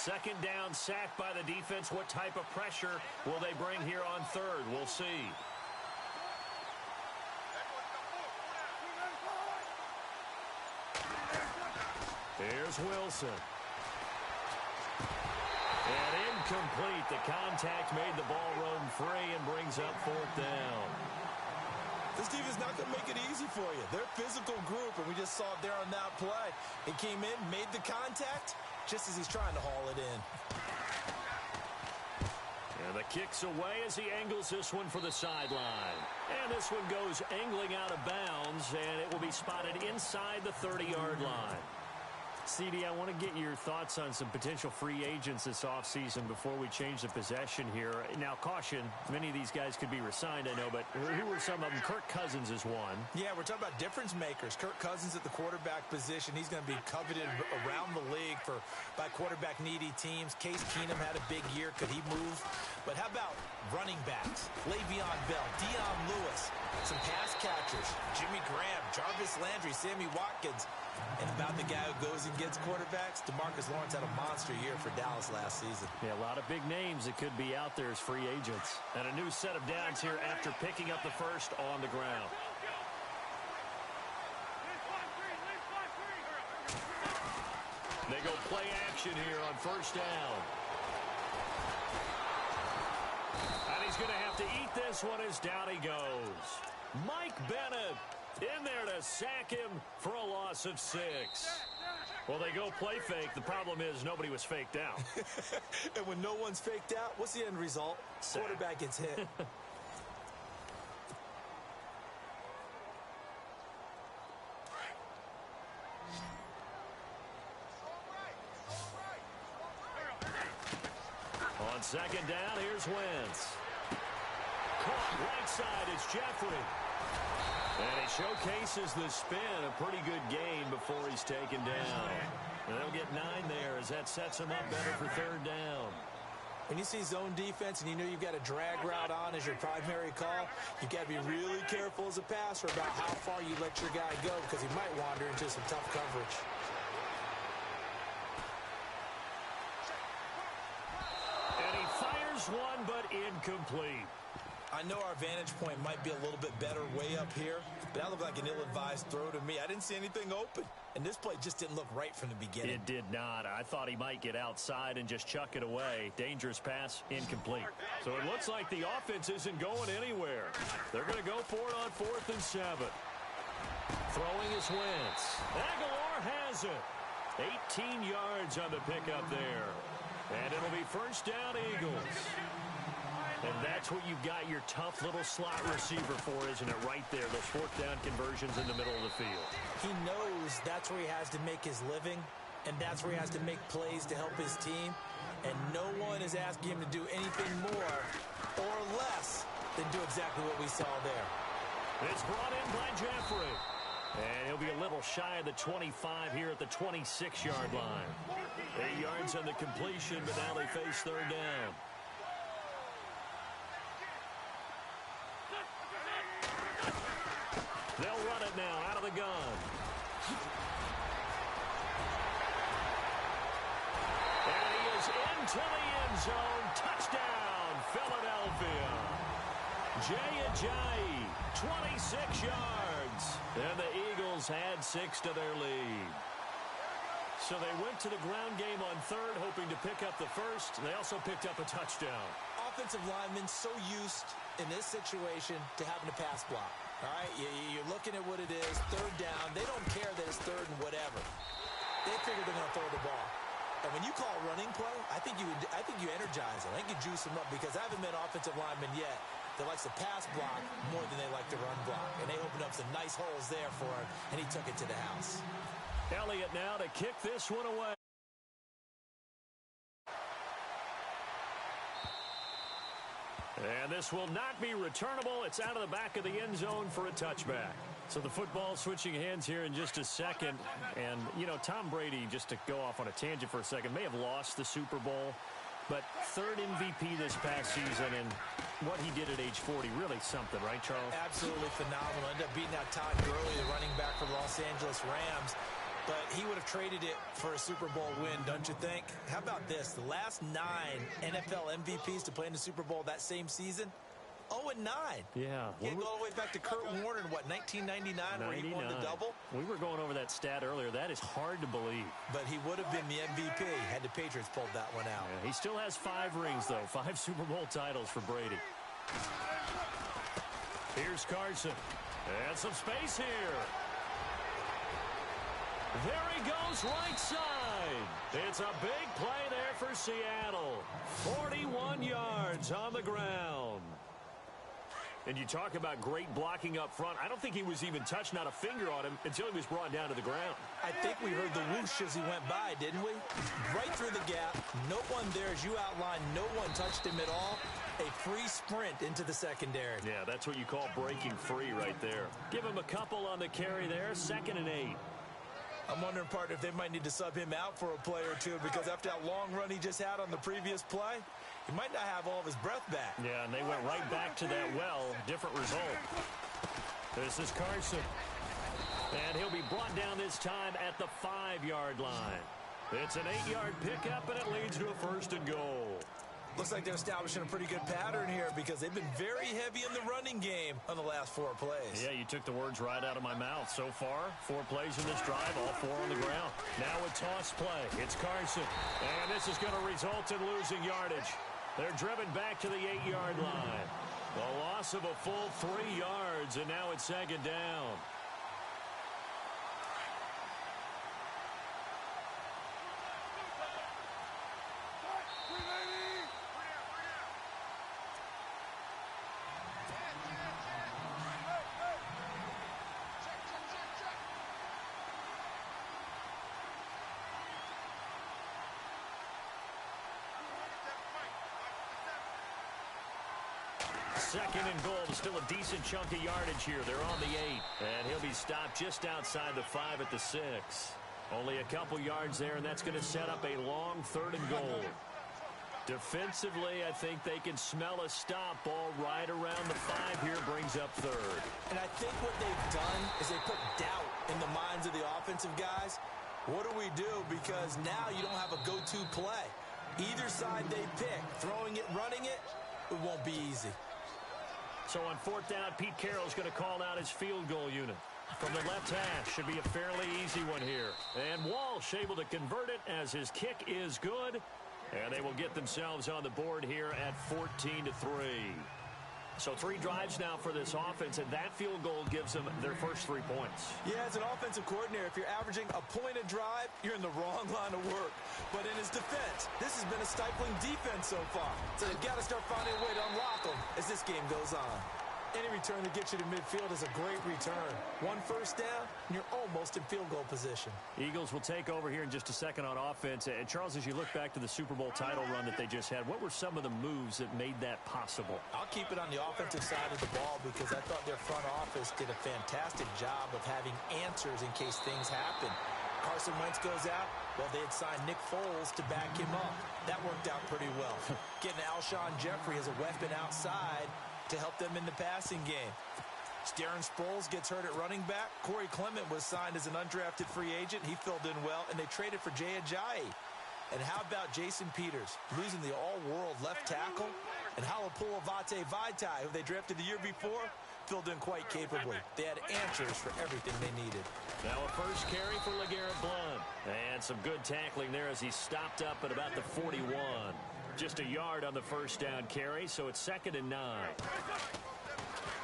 Second down, sack by the defense. What type of pressure will they bring here on third? We'll see. Here's Wilson. And incomplete. The contact made the ball roam free and brings up fourth down. This defense is not going to make it easy for you. They're a physical group, and we just saw it there on that play. He came in, made the contact, just as he's trying to haul it in. And the kick's away as he angles this one for the sideline. And this one goes angling out of bounds, and it will be spotted inside the 30-yard line. CD, I want to get your thoughts on some potential free agents this offseason before we change the possession here. Now, caution, many of these guys could be re-signed, I know, but who are some of them? Kirk Cousins is one. Yeah, we're talking about difference makers. Kirk Cousins at the quarterback position. He's going to be coveted around the league by quarterback-needy teams. Case Keenum had a big year. Could he move? But how about running backs? Le'Veon Bell, Dion Lewis, some pass catchers, Jimmy Graham, Jarvis Landry, Sammy Watkins. And about the guy who goes and gets quarterbacks, DeMarcus Lawrence had a monster year for Dallas last season. Yeah, a lot of big names that could be out there as free agents. And a new set of downs here after picking up the first on the ground. They go play action here on first down. And he's going to have to eat this one as down he goes. Mike Bennett in there to sack him for a loss of 6. Well, they go play fake. The problem is nobody was faked out. And when no one's faked out, what's the end result? Sack. Quarterback gets hit. On second down, here's Wentz. Caught right side, it's Jeffrey. And he showcases the spin, a pretty good gain before he's taken down. And they'll get 9 there as that sets him up better for third down. When you see zone defense and you know you've got a drag route on as your primary call, you've got to be really careful as a passer about how far you let your guy go because he might wander into some tough coverage. And he fires one, but incomplete. I know our vantage point might be a little bit better way up here, but that looked like an ill-advised throw to me. I didn't see anything open, and this play just didn't look right from the beginning. It did not. I thought he might get outside and just chuck it away. Dangerous pass, incomplete. So it looks like the offense isn't going anywhere. They're going to go for it on 4th and 7. Throwing is Wentz. Aguilar has it. 18 yards on the pickup there. And it'll be first down, Eagles. And that's what you've got your tough little slot receiver for, isn't it? Right there, those 4th down conversions in the middle of the field. He knows that's where he has to make his living, and that's where he has to make plays to help his team. And no one is asking him to do anything more or less than do exactly what we saw there. It's brought in by Jeffrey. And he'll be a little shy of the 25 here at the 26-yard line. 8 yards on the completion, but now they face third down. They'll run it now out of the gun. And he is into the end zone. Touchdown, Philadelphia. Jay Ajayi, 26 yards. And the Eagles had 6 to their lead. So they went to the ground game on third, hoping to pick up the first. They also picked up a touchdown. Offensive linemen so used in this situation to having to pass block. All right, you're looking at what it is, third down. They don't care that it's third and whatever. They figure they're going to throw the ball. And when you call a running play, I think you energize them. I think you juice them up because I haven't met offensive linemen yet that likes to pass block more than they like to run block. And they opened up some nice holes there for him, and he took it to the house. Elliott now to kick this one away. And this will not be returnable. It's out of the back of the end zone for a touchback. So the football switching hands here in just a second. And, you know, Tom Brady, just to go off on a tangent for a second, may have lost the Super Bowl. But third MVP this past season, and what he did at age 40, really something, right, Charles? Absolutely phenomenal. Ended up beating out Todd Gurley, the running back for the Los Angeles Rams. but he would have traded it for a Super Bowl win, don't you think? How about this? The last 9 NFL MVPs to play in the Super Bowl that same season, 0-9. Yeah. You go all the way back to Kurt Warner in, what, 1999, where he won the double? We were going over that stat earlier. That is hard to believe. But he would have been the MVP had the Patriots pulled that one out. Yeah, he still has 5 rings, though. 5 Super Bowl titles for Brady. Here's Carson. And some space here. There he goes, right side. It's a big play there for Seattle. 41 yards on the ground. And you talk about great blocking up front. I don't think he was even touched, not a finger on him, until he was brought down to the ground. I think we heard the whoosh as he went by, didn't we? Right through the gap. No one there, as you outlined. No one touched him at all. A free sprint into the secondary. Yeah, that's what you call breaking free right there. Give him a couple on the carry there. 2nd and 8. I'm wondering, partner, if they might need to sub him out for a play or two, because after that long run he just had on the previous play, he might not have all of his breath back. Yeah, and they went right back to that well. Different result. This is Carson. And he'll be brought down this time at the 5-yard line. It's an 8-yard pickup, and it leads to a 1st and goal. Looks like they're establishing a pretty good pattern here, because they've been very heavy in the running game on the last 4 plays. Yeah, you took the words right out of my mouth. So far, 4 plays in this drive, all 4 on the ground. Now a toss play. It's Carson. And this is going to result in losing yardage. They're driven back to the 8-yard line. The loss of a full 3 yards, and now it's 2nd down. Second and goal. Still a decent chunk of yardage here. They're on the 8. And he'll be stopped just outside the 5 at the 6. Only a couple yards there, and that's going to set up a long 3rd and goal. Defensively, I think they can smell a stop. Ball right around the 5 here, brings up 3rd. And I think what they've done is they put doubt in the minds of the offensive guys. What do we do? Because now you don't have a go-to play. Either side they pick, throwing it, running it, it won't be easy. So on 4th down, Pete Carroll's going to call out his field goal unit. From the left hash, should be a fairly easy one here. And Walsh able to convert it as his kick is good. And they will get themselves on the board here at 14-3. So 3 drives now for this offense, and that field goal gives them their first 3 points. Yeah, as an offensive coordinator, if you're averaging a point a drive, you're in the wrong line of work. But in his defense, this has been a stifling defense so far. So they've got to start finding a way to unlock them as this game goes on. Any return to get you to midfield is a great return. 1 first down, and you're almost in field goal position. Eagles will take over here in just a second on offense. And Charles, as you look back to the Super Bowl title run that they just had, what were some of the moves that made that possible? I'll keep it on the offensive side of the ball because I thought their front office did a fantastic job of having answers in case things happen. Carson Wentz goes out. Well, they had signed Nick Foles to back him up. That worked out pretty well. Getting Alshon Jeffrey as a weapon outside to help them in the passing game. Darren Sproles gets hurt at running back. Corey Clement was signed as an undrafted free agent. He filled in well, and they traded for Jay Ajayi. And how about Jason Peters losing the all-world left tackle? And Halapoulivaati Vaitai, who they drafted the year before, filled in quite capably. They had answers for everything they needed. Now a first carry for LeGarrette Blount. And some good tackling there as he stopped up at about the 41. Just a yard on the first down carry, so it's 2nd and 9.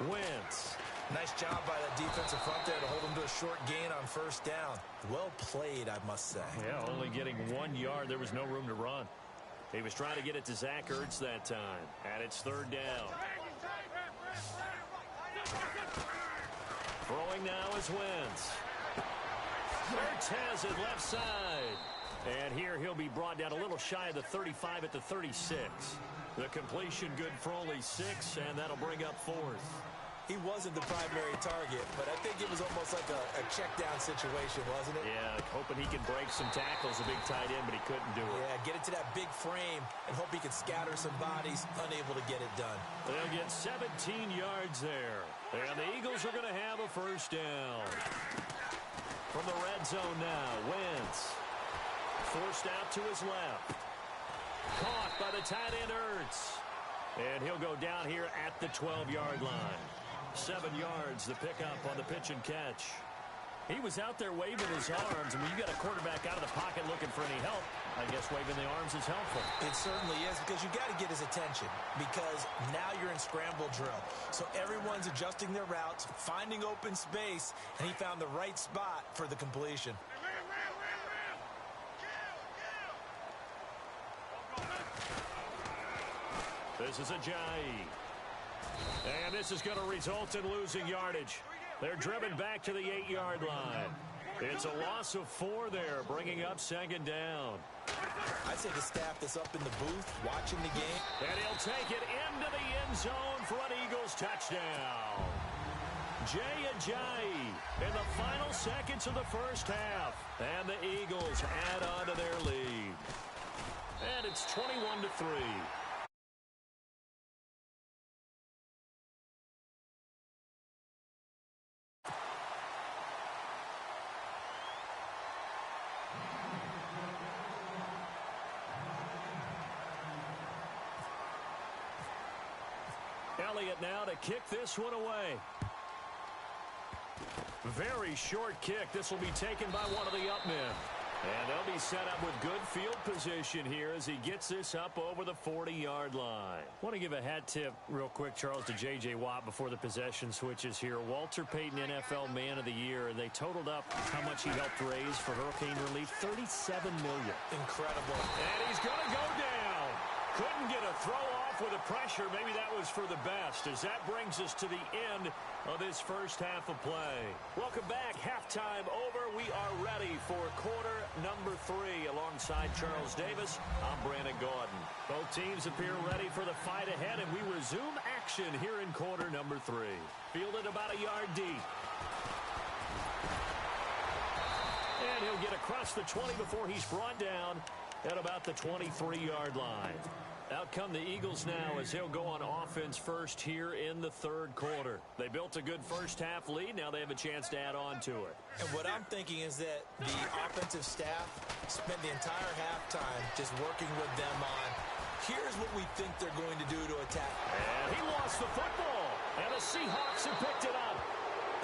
Wentz. Nice job by that defensive front there to hold them to a short gain on first down. Well played, I must say. Yeah, only getting 1 yard. There was no room to run. He was trying to get it to Zach Ertz that time. And it's 3rd down. Throwing now is Wentz. Ertz has it left side. And here he'll be brought down a little shy of the 35 at the 36. The completion good for only 6, and that'll bring up 4th. He wasn't the primary target, but I think it was almost like a check-down situation, wasn't it? Yeah, hoping he could break some tackles, a big tight end, but he couldn't do it. Yeah, get it to that big frame and hope he could scatter some bodies, unable to get it done. They'll get 17 yards there. And the Eagles are going to have a first down. From the red zone now, Wentz. Forced out to his left. Caught by the tight end, Ertz. And he'll go down here at the 12-yard line. 7 yards, the pickup on the pitch and catch. He was out there waving his arms, and when you got a quarterback out of the pocket looking for any help, I guess waving the arms is helpful. It certainly is, because you got to get his attention, because now you're in scramble drill. So everyone's adjusting their routes, finding open space, and he found the right spot for the completion. This is Ajayi. And this is going to result in losing yardage. They're driven back to the 8-yard line. It's a loss of 4 there, bringing up second down. I'd say the staff that's up in the booth watching the game. And he'll take it into the end zone for an Eagles touchdown. Jay Ajayi in the final seconds of the first half. And the Eagles add on to their lead. And it's 21-3. Elliott now to kick this one away. Very short kick. This will be taken by one of the up men. And they'll be set up with good field position here as he gets this up over the 40-yard line. I want to give a hat tip real quick, Charles, to J.J. Watt before the possession switches here. Walter Payton, NFL Man of the Year, and they totaled up how much he helped raise for hurricane relief, $37 million. Incredible. And he's going to go down. Couldn't get a throw off with the pressure. Maybe that was for the best, as that brings us to the end of this first half of play. Welcome back. Halftime over. We are ready for quarter number 3. Alongside Charles Davis, I'm Brandon Gaudin. Both teams appear ready for the fight ahead, and we resume action here in quarter number 3. Fielded about a yard deep. And he'll get across the 20 before he's brought down at about the 23-yard line. Out come the Eagles now as he'll go on offense first here in the third quarter. They built a good first half lead. Now they have a chance to add on to it. And what I'm thinking is that the offensive staff spent the entire halftime just working with them on, here's what we think they're going to do to attack. And he lost the football. And the Seahawks have picked it up.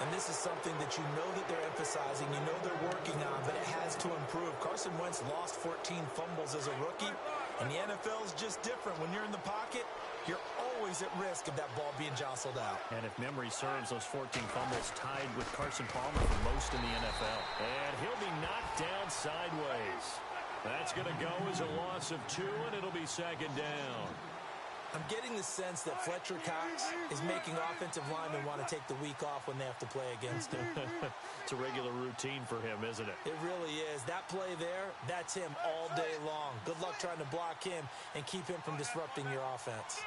And this is something that you know that they're emphasizing, you know they're working on, but it has to improve. Carson Wentz lost 14 fumbles as a rookie, and the NFL is just different. When you're in the pocket, you're always at risk of that ball being jostled out. And if memory serves, those 14 fumbles tied with Carson Palmer for most in the NFL. And he'll be knocked down sideways. That's going to go as a loss of 2, and it'll be second down. I'm getting the sense that Fletcher Cox is making offensive linemen want to take the week off when they have to play against him. It's a regular routine for him, isn't it? It really is. That play there, that's him all day long. Good luck trying to block him and keep him from disrupting your offense.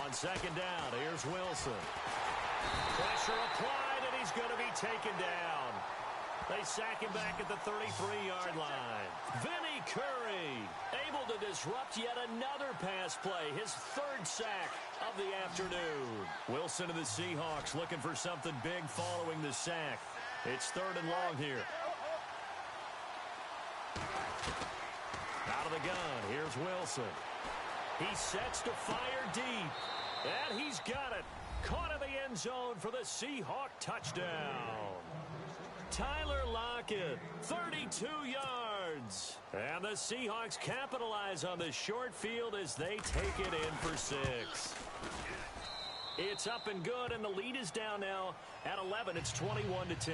On second down, here's Wilson. Pressure applied, and he's going to be taken down. They sack him back at the 33-yard line. Vinny Curry able to disrupt yet another pass play, his 3rd sack of the afternoon. Wilson and the Seahawks looking for something big following the sack. It's 3rd and long here. Out of the gun, here's Wilson. He sets to fire deep, and he's got it. Caught in the end zone for the Seahawk touchdown. Tyler Lockett, 32 yards. And the Seahawks capitalize on the short field as they take it in for 6. It's up and good, and the lead is down now at 11. It's 21-10.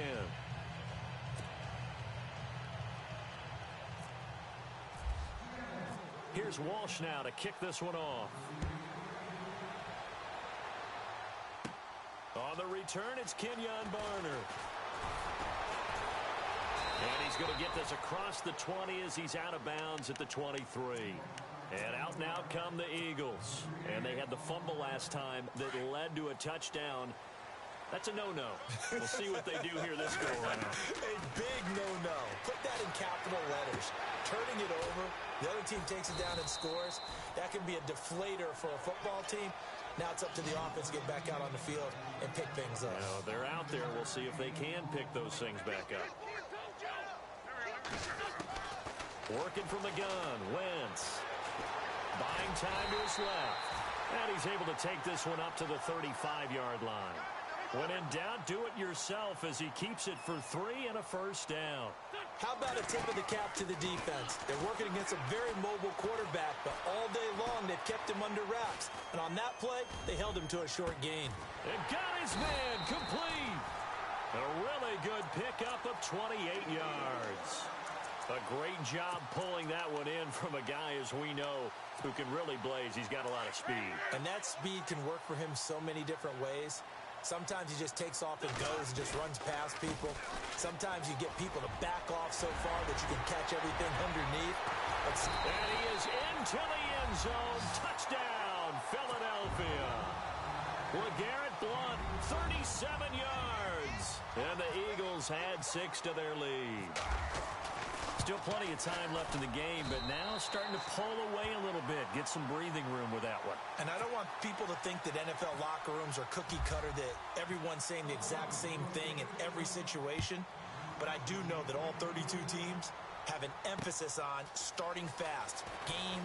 Here's Walsh now to kick this one off. On the return, it's Kenyon Barner. And he's going to get this across the 20 as he's out of bounds at the 23. And out now come the Eagles. And they had the fumble last time that led to a touchdown That's a no-no. We'll see what they do here this go-around. A big no-no. Put that in capital letters. Turning it over, the other team takes it down and scores. That can be a deflator for a football team. Now it's up to the offense to get back out on the field and pick things up. Now, they're out there. We'll see if they can pick those things back up. Working from the gun, Wentz. Buying time to his left. And he's able to take this one up to the 35-yard line. When in doubt, do it yourself as he keeps it for 3 and a first down. How about a tip of the cap to the defense? They're working against a very mobile quarterback, but all day long they've kept him under wraps. And on that play, they held him to a short gain. And got his man complete. A really good pickup of 28 yards. A great job pulling that one in from a guy, as we know, who can really blaze. He's got a lot of speed. And that speed can work for him so many different ways. Sometimes he just takes off and goes and just runs past people. Sometimes you get people to back off so far that you can catch everything underneath. And he is into the end zone. Touchdown, Philadelphia. LeGarrette Blount, 37 yards. And the Eagles add 6 to their lead. Still plenty of time left in the game, but now starting to pull away a little bit. Get some breathing room with that one. And I don't want people to think that NFL locker rooms are cookie cutter, that everyone's saying the exact same thing in every situation. But I do know that all 32 teams have an emphasis on starting fast. Game,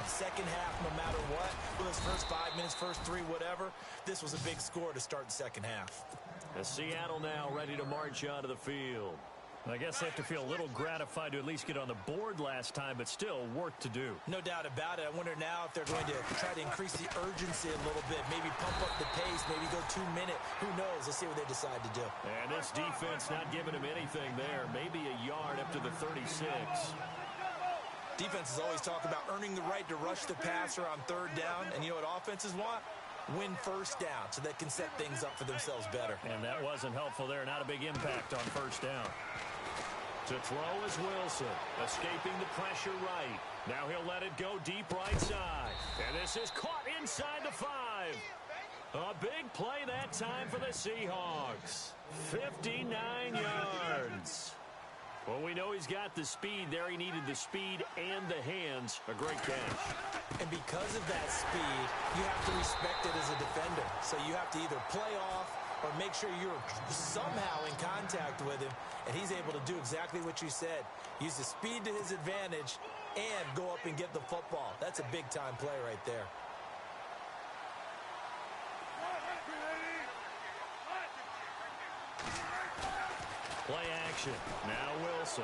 second half, no matter what. Whether it's first 5 minutes, first 3, whatever. This was a big score to start the second half. As Seattle now ready to march onto the field. I guess they have to feel a little gratified to at least get on the board last time, but still work to do. No doubt about it. I wonder now if they're going to try to increase the urgency a little bit, maybe pump up the pace, maybe go 2 minute. Who knows? Let's see what they decide to do. And this defense not giving him anything there. Maybe a yard up to the 36. Defenses always talk about earning the right to rush the passer on third down. And you know what offenses want? Win first down so they can set things up for themselves better. And that wasn't helpful there. Not a big impact on first down. To throw is Wilson, escaping the pressure right. Now he'll let it go deep right side. And this is caught inside the 5. A big play that time for the Seahawks. 59 yards. Well, we know he's got the speed there. He needed the speed and the hands. A great catch. And because of that speed, you have to respect it as a defender. So you have to either play off or make sure you're somehow in contact with him, and he's able to do exactly what you said. Use the speed to his advantage and go up and get the football. That's a big-time play right there. Play action. Now Wilson.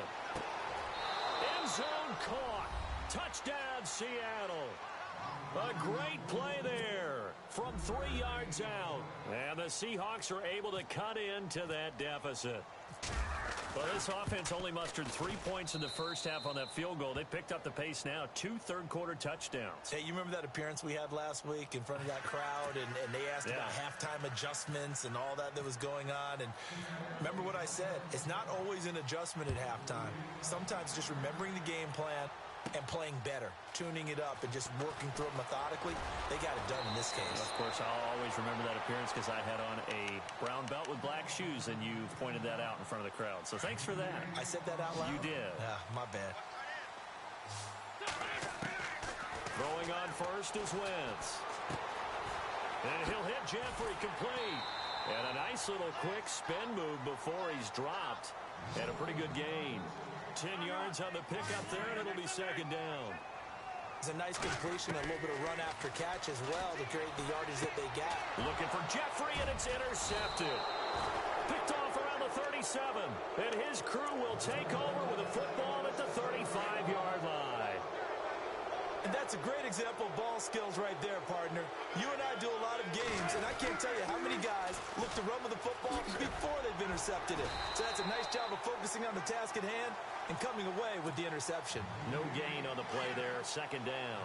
End zone caught. Touchdown, Seattle. A great play there from 3 yards out. And the Seahawks are able to cut into that deficit. Well, this offense only mustered 3 points in the first half on that field goal. They picked up the pace now. 2 third-quarter touchdowns. Hey, you remember that appearance we had last week in front of that crowd? And they asked about halftime adjustments and all that was going on. And remember what I said? It's not always an adjustment at halftime. Sometimes just remembering the game plan and playing better, tuning it up, and just working through it methodically. They got it done in this case. Of course, I'll always remember that appearance because I had on a brown belt with black shoes, and you pointed that out in front of the crowd. So thanks for that. I said that out loud? You did. Yeah, my bad. Throwing on first is Wentz. And he'll hit Jeffrey complete. And a nice little quick spin move before he's dropped. And a pretty good gain. 10 yards on the pickup there, and it'll be second down. It's a nice completion, a little bit of run after catch as well to create the yardage that they got. Looking for Jeffrey, and it's intercepted. Picked off around the 37, and his crew will take over with a football at the 35-yard line. And that's a great example of ball skills right there, partner. You and I do a lot of games, and I can't tell you how many guys look to run with the football before they've intercepted it. So that's a nice job of focusing on the task at hand and coming away with the interception. No gain on the play there, second down.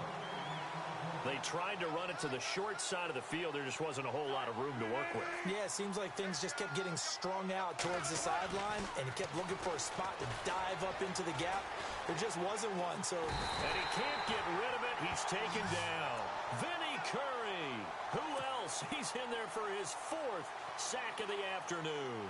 They tried to run it to the short side of the field. There just wasn't a whole lot of room to work with. Yeah, it seems like things just kept getting strung out towards the sideline, and he kept looking for a spot to dive up into the gap. There just wasn't one, so... And he can't get rid of it. He's taken down. Vinny Curry. Who else else. He's in there for his 4th sack of the afternoon.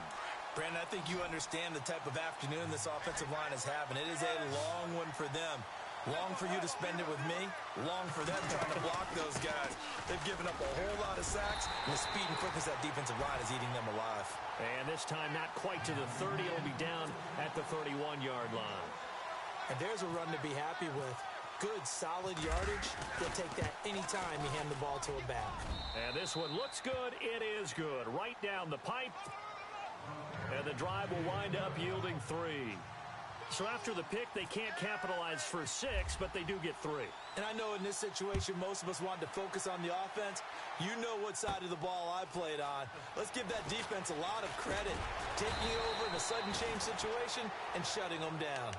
Brandon, I think you understand the type of afternoon this offensive line is having. It is a long one for them. Long for you to spend it with me. Long for them trying to block those guys. They've given up a whole lot of sacks, and the speed and quickness of that defensive line is eating them alive. And this time not quite to the 30. It'll be down at the 31-yard line. And there's a run to be happy with. Good, solid yardage. They'll take that anytime you hand the ball to a back. And this one looks good. It is good. Right down the pipe. And the drive will wind up yielding 3. So after the pick, they can't capitalize for 6, but they do get 3. And I know in this situation, most of us want to focus on the offense. You know what side of the ball I played on. Let's give that defense a lot of credit. Taking it over in a sudden change situation and shutting them down.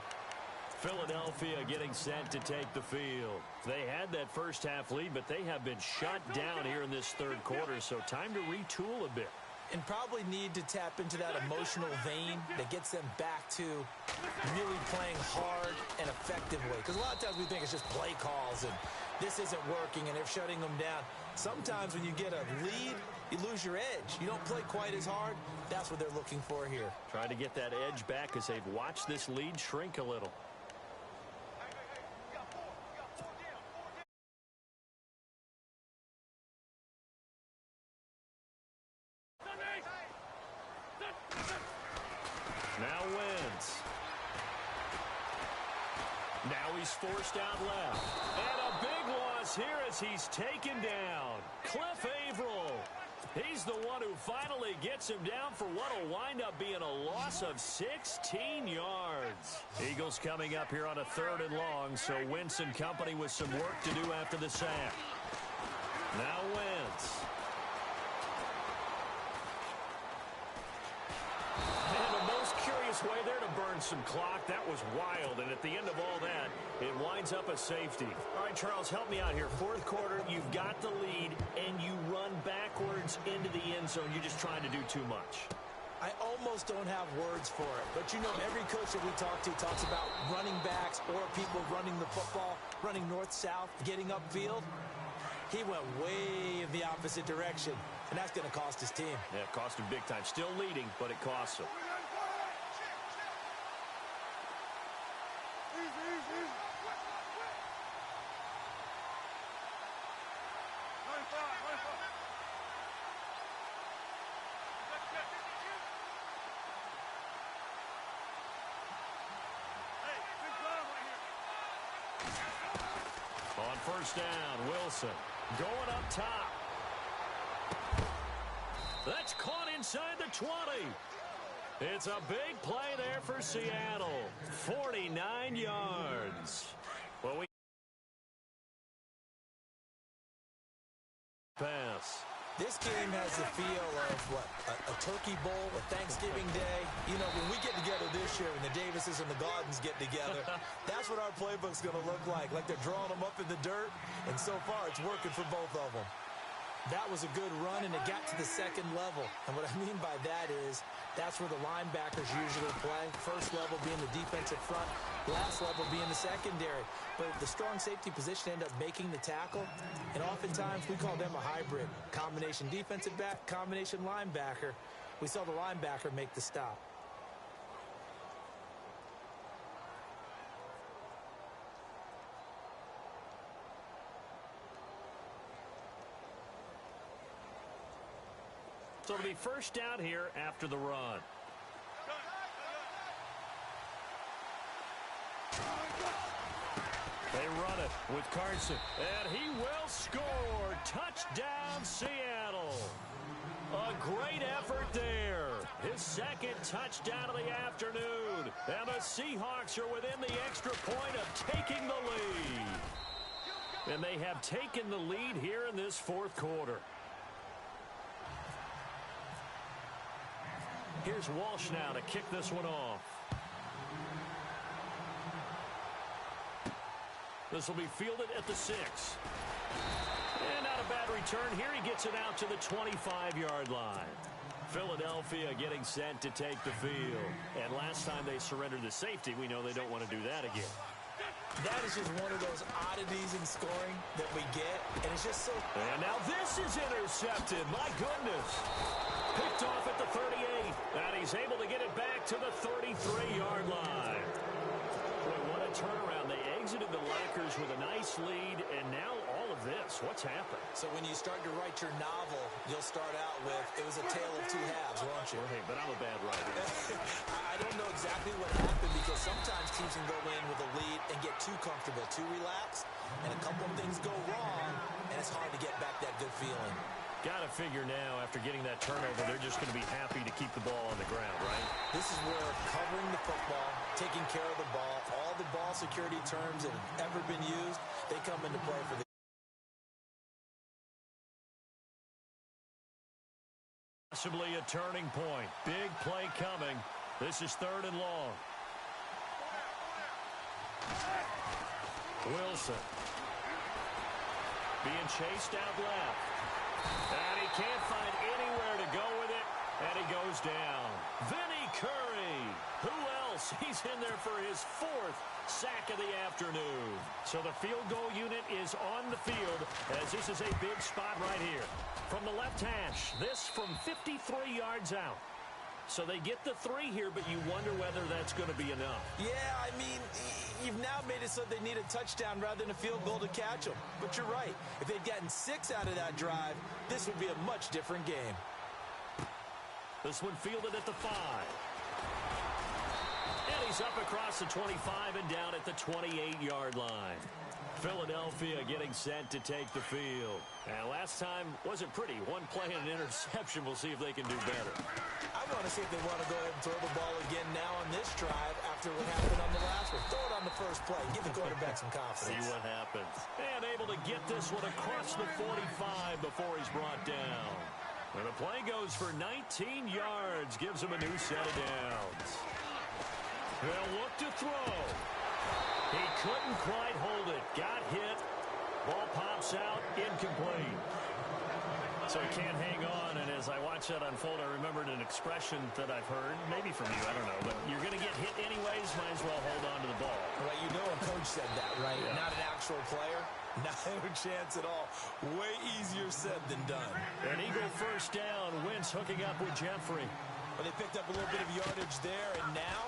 Philadelphia getting set to take the field. They had that first half lead, but they have been shut down here in this third quarter, so time to retool a bit. And probably need to tap into that emotional vein that gets them back to really playing hard and effectively. Because a lot of times we think it's just play calls and this isn't working and they're shutting them down. Sometimes when you get a lead, you lose your edge. You don't play quite as hard. That's what they're looking for here. Trying to get that edge back as they've watched this lead shrink a little. Now Wentz. Now he's forced out left. And a big loss here as he's taken down. Cliff Averill. He's the one who finally gets him down for what will wind up being a loss of 16 yards. Eagles coming up here on a 3rd and long, so Wentz and company with some work to do after the sack. Now Wentz. Way there to burn some clock. That was wild, and at the end of all that, it winds up a safety. All right, Charles, help me out here. 4th quarter, you've got the lead, and you run backwards into the end zone. You're just trying to do too much. I almost don't have words for it, but you know every coach that we talk to talks about running backs or people running the football, running north-south, getting upfield. He went way in the opposite direction, and that's going to cost his team. Yeah, it cost him big time. Still leading, but it costs him. On first down, Wilson going up top. That's caught inside the 20. It's a big play there for Seattle. 49 yards. Well, we pass. This game has the feel of, what, a turkey bowl, a Thanksgiving Day. You know, when we get together this year and the Davises and the Gardens get together, that's what our playbook's going to look like they're drawing them up in the dirt, and so far it's working for both of them. That was a good run, and it got to the 2nd level. And what I mean by that is that's where the linebackers usually play. First level being the defensive front, last level being the secondary. But the strong safety position ended up making the tackle, and oftentimes we call them a hybrid. Combination defensive back, combination linebacker. We saw the linebacker make the stop. So it'll be first down here after the run. They run it with Carson, and he will score. Touchdown, Seattle. A great effort there. His 2nd touchdown of the afternoon. And the Seahawks are within the extra point of taking the lead. And they have taken the lead here in this 4th quarter. Here's Walsh now to kick this one off. This will be fielded at the 6. And not a bad return here. He gets it out to the 25-yard line. Philadelphia getting set to take the field. And last time they surrendered the safety, we know they don't want to do that again. That is just one of those oddities in scoring that we get, and it's just so... And now this is intercepted. My goodness. Picked off at the 38, and he's able to get it back to the 33-yard line. Boy, what a turnaround. They exited the Lockers with a nice lead, and now all of this. What's happened? So when you start to write your novel, you'll start out with, it was a tale of two halves, won't you? Hey, but I'm a bad writer. I don't know exactly what happened because sometimes teams can go in with a lead and get too comfortable, too relaxed, and a couple of things go wrong, and it's hard to get back that good feeling. Got to figure now, after getting that turnover, they're just going to be happy to keep the ball on the ground, right? This is where covering the football, taking care of the ball, all the ball security terms that have ever been used, they come into play for the possibly a turning point. Big play coming. This is 3rd and long. Wilson being chased out left. And he can't find anywhere to go with it. And he goes down. Vinny Curry. Who else? He's in there for his 4th sack of the afternoon. So the field goal unit is on the field as this is a big spot right here. From the left hash, this from 53 yards out. So they get the 3 here, but you wonder whether that's going to be enough. Yeah, I mean, you've now made it so they need a touchdown rather than a field goal to catch them. But you're right. If they'd gotten 6 out of that drive, this would be a much different game. This one fielded at the 5. And he's up across the 25 and down at the 28-yard line. Philadelphia getting set to take the field. And last time wasn't pretty. One play and an interception. We'll see if they can do better. I want to see if they want to go ahead and throw the ball again now on this drive after what happened on the last one. Throw it on the first play. Give the quarterback some confidence. See what happens. And able to get this one across the 45 before he's brought down. And the play goes for 19 yards. Gives him a new set of downs. They'll look to throw. He couldn't quite hold it. Got hit. Ball pops out. Incomplete. So he can't hang on. And as I watch that unfold, I remembered an expression that I've heard. Maybe from you. I don't know. But you're going to get hit anyways. Might as well hold on to the ball. Well, you know a coach said that, right? Yeah. Not an actual player. Not a chance at all. Way easier said than done. An Eagle first down. Wentz hooking up with Jeffrey. Well, they picked up a little bit of yardage there. And now,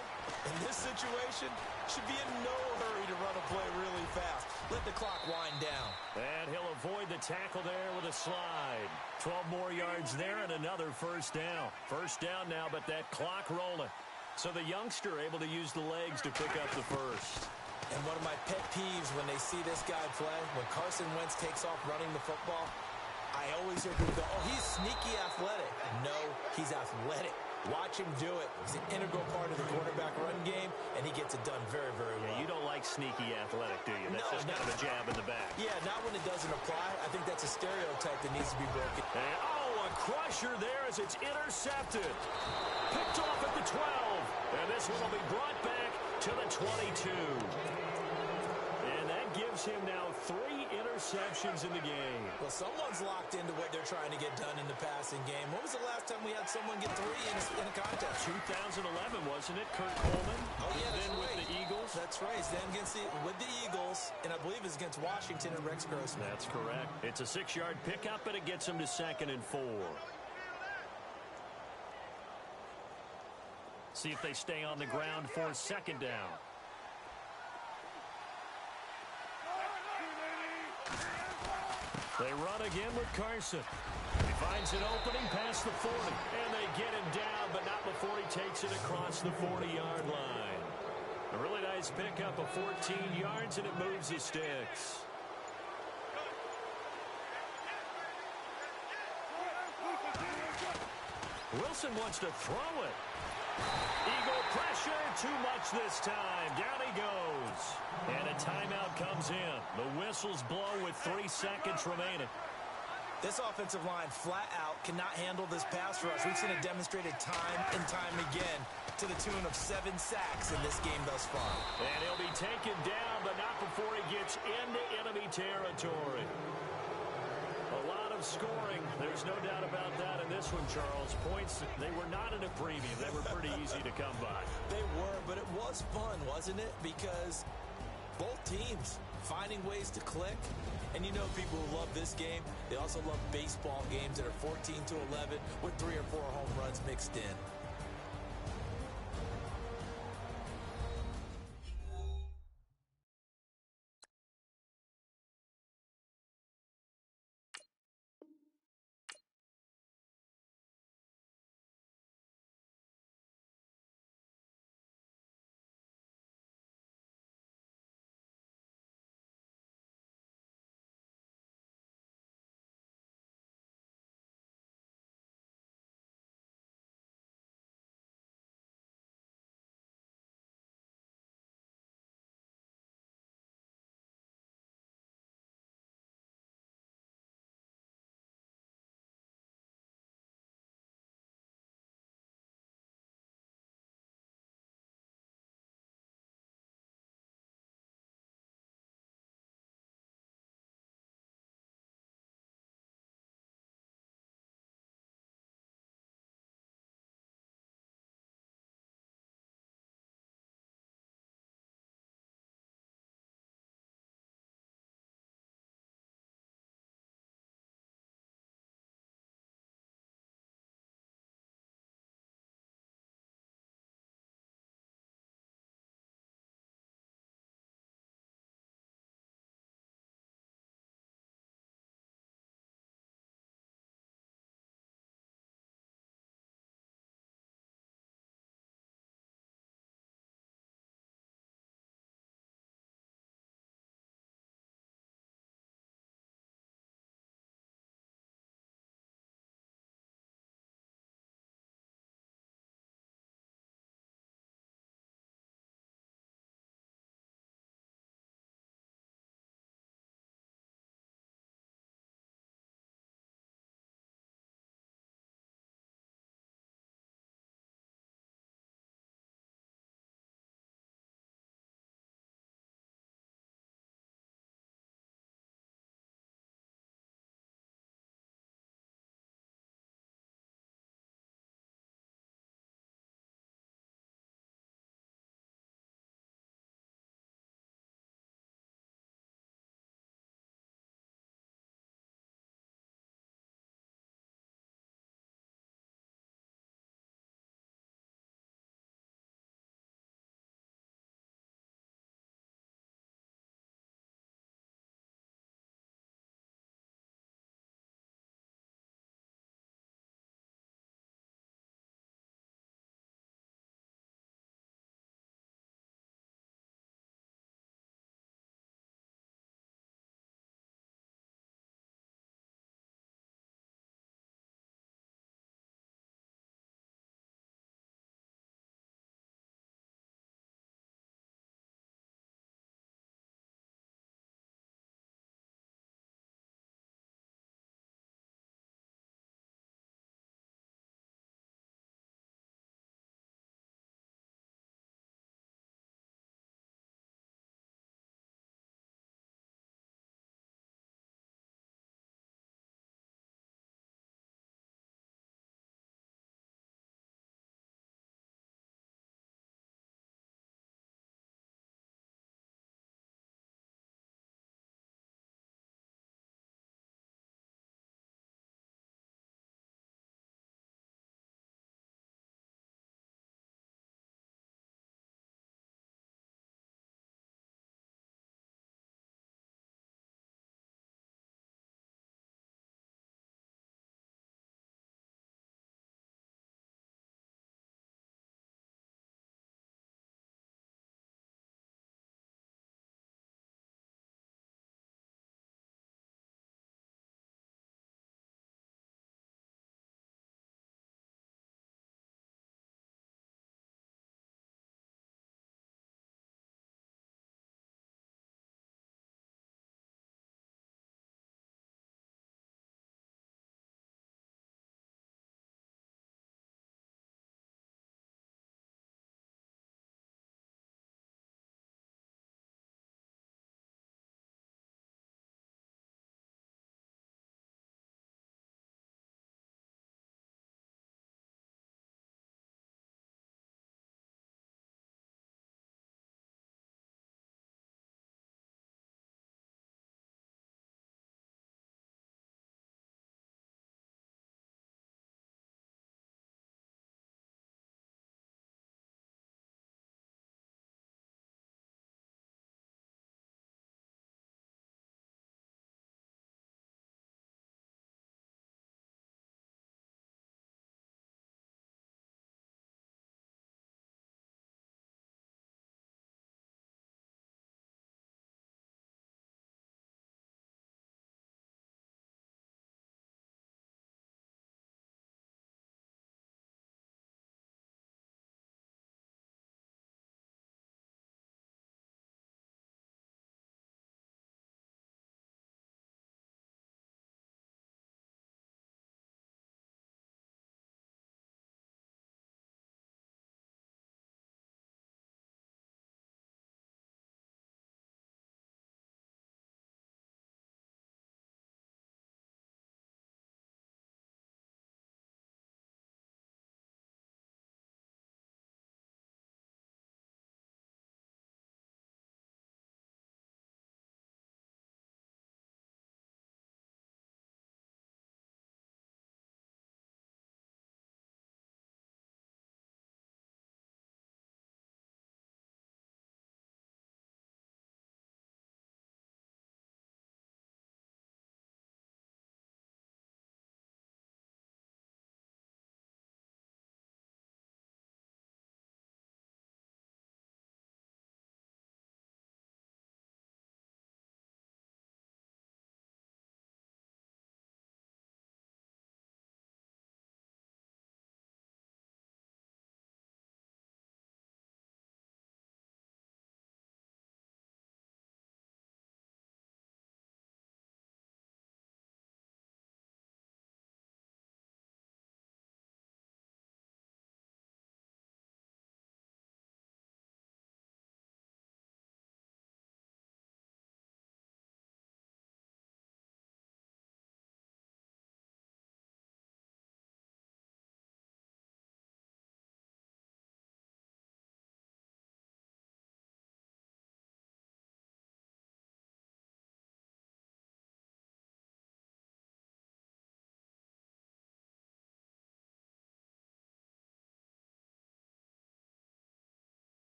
in this situation, should be in no hurry to run a play really fast. Let the clock wind down. And he'll avoid the tackle there with a slide. 12 more yards there and another first down. First down now, but that clock rolling. So the youngster able to use the legs to pick up the first. And one of my pet peeves when they see this guy play, when Carson Wentz takes off running the football, I always hear people go, oh, he's sneaky athletic. No, he's athletic. Watch him do it. He's an integral part of the quarterback run game, and he gets it done very, very well. Yeah, you don't like sneaky athletic, do you? That's just kind of a jab in the back. Yeah, not when it doesn't apply. I think that's a stereotype that needs to be broken. And, a crusher there as it's intercepted. Picked off at the 12. And this one will be brought back to the 22. And that gives him now 3 interceptions in the game. Well, someone's locked into what they're trying to get done in the passing game. When was the last time we had someone get 3 in a contest? 2011, wasn't it? Kurt Coleman. Oh, yeah, that's then right. With the Eagles. That's right. Then with the Eagles, and I believe it's against Washington and Rex Grossman. That's correct. It's a 6-yard pickup, and it gets him to 2nd and 4. See if they stay on the ground for 2nd down. They run again with Carson. He finds an opening past the 40, and they get him down, but not before he takes it across the 40-yard line. A really nice pickup of 14 yards, and it moves his sticks. Wilson wants to throw it. Eagle pressure, too much this time. Down he goes. And a timeout comes in. The whistles blow with 3 seconds remaining. This offensive line flat out cannot handle this pass rush. We've seen it demonstrated time and time again to the tune of 7 sacks in this game thus far. And he'll be taken down, but not before he gets into enemy territory. A lot of scoring. There's no doubt about that in this one, Charles. Points, they were not in a premium. They were pretty easy to come by. They were, but it was fun, wasn't it? Because Both teams finding ways to click. And you know people who love this game, they also love baseball games that are 14-11 with 3 or 4 home runs mixed in.